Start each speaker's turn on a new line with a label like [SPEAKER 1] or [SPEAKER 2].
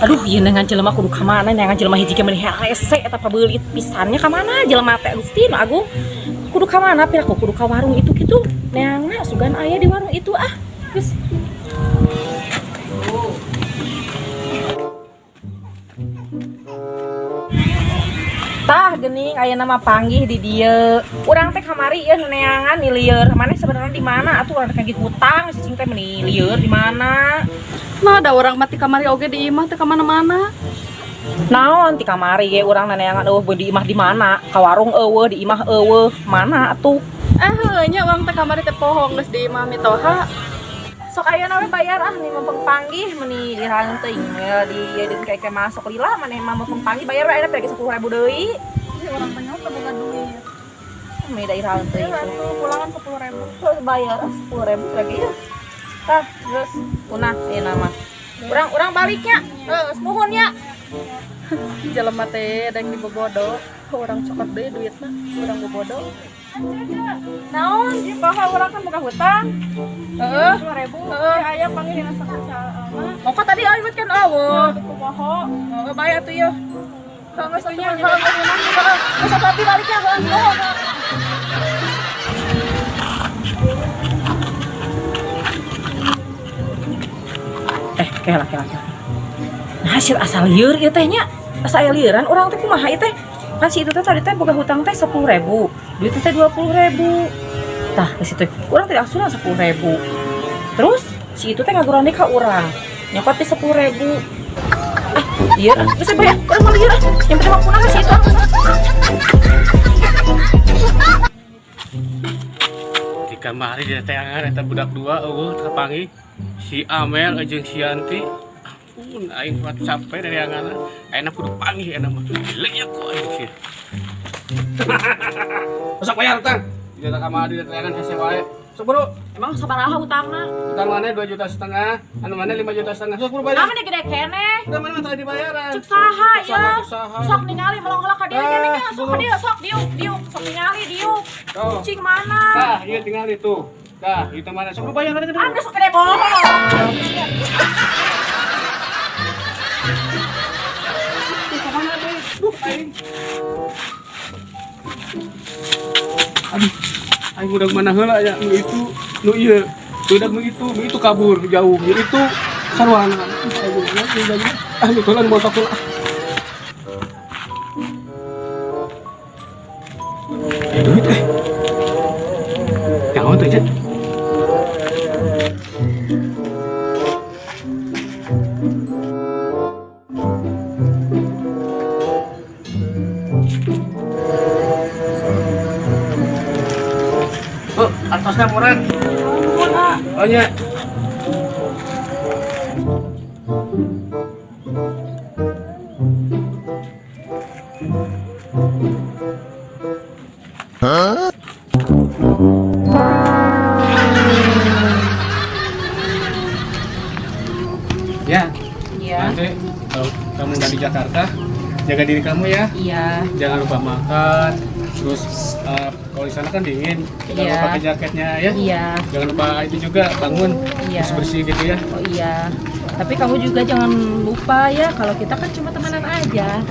[SPEAKER 1] Aduh, ieu nengan jelema kudu ka mana? Nengan jelema hiji ge meuli rese eta pabeulit pisannya ka mana? Jelema teh Gusti nu Agung. Kudu ka mana? Pira kudu ka warung itu kitu. Neangna sugan aya di warung itu ah. Geus. Tah geuning aya nama panggih di dieu. Urang teh kamari ieu neangan di lieur. Maneh sebenarnya di mana? Atuh urang teh kagit hutang, cicing teh meuni lieur di mana?
[SPEAKER 2] Nah, ada orang mati kamari oge di imah teh kemana-mana.
[SPEAKER 1] Naon ti kamari ge urang neangan eueuh di imah di mana? Ka warung eueuh, di imah eueuh. Mana atuh?
[SPEAKER 2] Nya orang teh kamari teh pohong geus di imah mitoha.
[SPEAKER 1] Sok ayeuna we bayar ah nih mumpung panggih meuni lirang teuing ya di kayak masuk lila maneh mah mumpung panggih bayar we ayeuna pergi 10.000 deui.
[SPEAKER 2] Orang banyak teh boga duit.
[SPEAKER 1] Me da irang teuing.
[SPEAKER 2] Pulangan 10.000.
[SPEAKER 1] Terus bayar 10.000 lagi ya. Tah, terus punah ayeuna mah. Urang baliknya. Geus nuhun ya.
[SPEAKER 2] Jelema teh deng dibobodo. Orang cokot deui duitna, urang bobodo.
[SPEAKER 1] Naon ieu baha urang kan boga hutang. Heeh.
[SPEAKER 2] 10.000. Aya panggil dina saksa.
[SPEAKER 1] Moko tadi awet kan eueuh.
[SPEAKER 2] Kumaha?
[SPEAKER 1] Heeh, bae atuh ieu. Geus atuh geus tapi baliknya heeh. Kela. Nah, hasil asal lieur ieu teh nya. Asa aya lieuran urang teh kumaha ieu teh? Kan si itu teh tadi teh boga hutang teh 10.000. Duit teh 20.000. Tah, ke situ urang teh asuran 10.000. Terus si itu teh ngaguran deui ka urang. Nyokot teh 10.000. Iya, geus bayar. Urang mah lieur ah. Yang penting mah punah si itu.
[SPEAKER 3] Di kamari di teangan eta budak dua eueuh terpanggih si Amel jeung si Yanti. Ampun aing kuat sampai dari angana. Ayeuna kudu panggih eta mah leuk ku aing sih. Sok bayar utang. Di kamari di teangan hese wae. Sok buru.
[SPEAKER 1] Emang sabaraha utangna?
[SPEAKER 3] Utang mana 2,5 juta, anu mana 5,5 juta. Sok buru bayar.
[SPEAKER 1] Namanya gede keneh.
[SPEAKER 3] Udah mana tadi dibayaran?
[SPEAKER 1] Cek saha ya?
[SPEAKER 3] Saha.
[SPEAKER 1] Sok ningali melongolak ka dieu gini nya. Sok ka dieu, sok diuk. Sok ningali diuk. Kucing mana?
[SPEAKER 3] Tah, ieu tinggal itu. Tah, itu mana? Sok buru bayar tadi.
[SPEAKER 1] Anda sok gede bohong.
[SPEAKER 3] Aduh, aing udah mana heula ya nu itu, nu ieu. Udah nu itu kabur jauh. Nu itu sarwana. Nu tolan motor lah. Duit Jangan tuh, Cek. Oh, atasnya murah. Oh iya. Hah? Ya.
[SPEAKER 1] Iya.
[SPEAKER 3] Nanti kalau kamu udah di Jakarta, jaga diri kamu ya.
[SPEAKER 1] Iya.
[SPEAKER 3] Jangan lupa makan. Terus kalau di sana kan dingin, jangan lupa pakai jaketnya ya.
[SPEAKER 1] Iya.
[SPEAKER 3] Jangan lupa itu juga bangun,
[SPEAKER 1] Iya.
[SPEAKER 3] terus bersih gitu ya.
[SPEAKER 1] Oh iya. Tapi kamu juga jangan lupa ya kalau kita kan cuma temenan aja.